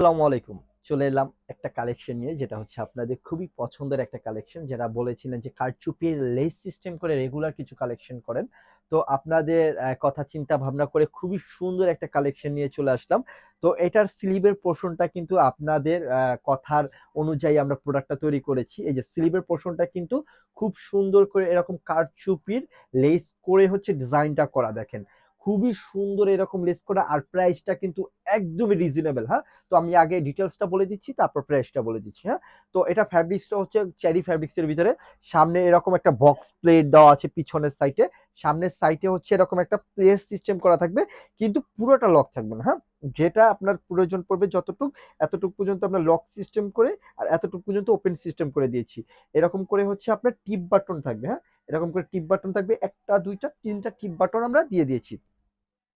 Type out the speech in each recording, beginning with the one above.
আসসালামু আলাইকুম। চলে এলাম একটা কালেকশন নিয়ে, যেটা হচ্ছে আপনাদের খুবই পছন্দের একটা কালেকশন। যারা বলেছিলেন যে কারচুপির লেস সিস্টেম করে রেগুলার কিছু কালেকশন করেন। তো আপনাদের কথা চিন্তা ভাবনা করে খুবই সুন্দর একটা কালেকশন নিয়ে চলে আসলাম। তো এটার স্লিভের পোরশনটা কিন্তু আপনাদের কথার অনুযায়ী আমরা প্রোডাক্টটা তৈরি করেছি। এই যে স্লিভের পোরশনটা কিন্তু খুব সুন্দর করে এরকম কারচুপির লেস করে হচ্ছে ডিজাইনটা করা, দেখেন। খুবই সুন্দর এরকম লেস করা, আর প্রাইসটা কিন্তু একদমই রিজনেবল, হ্যাঁ? তো আমি আগে ডিটেলসটা বলে দিচ্ছি, তারপর প্রাইসটা বলে দিচ্ছি, হ্যাঁ? তো এটা ফ্যাব্রিক্সটা হচ্ছে চেরি ফ্যাব্রিক্স এর ভিতরে। সামনে এরকম একটা বক্স প্লেট দেওয়া আছে পিছনের সাইডে। সামনের সাইডে হচ্ছে এরকম একটা প্লেট সিস্টেম করা থাকবে, কিন্তু পুরোটা লক থাকবে না, হ্যাঁ? যেটা আপনার প্রয়োজন পড়বে যতটুক, এতটুক পর্যন্ত আমরা লক সিস্টেম করে, আর এতটুক পর্যন্ত ওপেন সিস্টেম করে দিয়েছি। এরকম করে হচ্ছে আপনার টিপ বাটন থাকবে, হ্যাঁ? এরকম করে টিপ বাটন থাকবে, একটা দুইটা তিনটা টিপ বাটন আমরা দিয়ে দিয়েছি।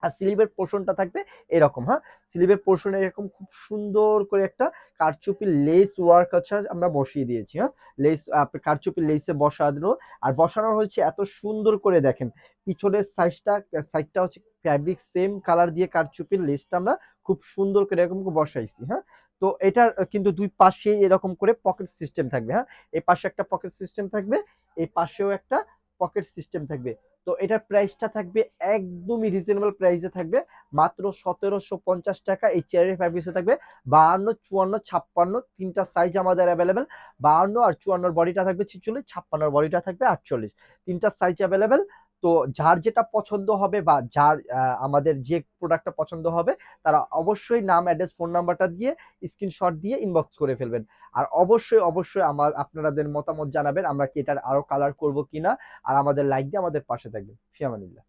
আর স্লিভের পোর্শনটা থাকবে এরকম, হ্যাঁ? স্লিভের পোর্শনে এরকম খুব সুন্দর করে একটা কারচুপি লেস ওয়ার্ক আছে আমরা বসিয়ে দিয়েছি, হ্যাঁ? লেস কারচুপি লেসে বসানো, আর বসানো হয়েছে এত সুন্দর করে, দেখেন। পিছনের সাইডটা হচ্ছে ফ্যাব্রিক সেম কালার দিয়ে কারচুপির লেসটা আমরা খুব সুন্দর করে এরকম করে বসাইছি, হ্যাঁ? তো এটার কিন্তু দুই পাশেই এরকম করে পকেট সিস্টেম থাকবে, হ্যাঁ? এই পাশে একটা পকেট সিস্টেম থাকবে, এই পাশেও একটা পকেট সিস্টেম থাকবে। তো এটার প্রাইসটা থাকবে একদমই রিজনেবল প্রাইসে থাকবে, মাত্র ১৭৫০ টাকা। এই চেয়ারের ফ্যাব্রিক্সে থাকবে ৫২, ৫৪, ৫৬, তিনটা সাইজ আমাদের অ্যাভেলেবেল। ৫২ আর ৫৪ বডিটা থাকবে ৪৬, ৫৬ বডিটা থাকবে ৪৮, তিনটা সাইজ অ্যাভেলেবেল। তো যার যেটা পছন্দ হবে, বা যার আমাদের যে প্রোডাক্টটা পছন্দ হবে, তারা অবশ্যই নাম, অ্যাড্রেস, ফোন নাম্বারটা দিয়ে স্ক্রিনশট দিয়ে ইনবক্স করে ফেলবেন। আর অবশ্যই আপনাদের মতামত জানাবেন, আমরা কি এটার আরো কালার করব কিনা। আর আমাদের লাইক দিয়ে আমাদের পাশে থাকবেন। ফি আমানিল্লাহ।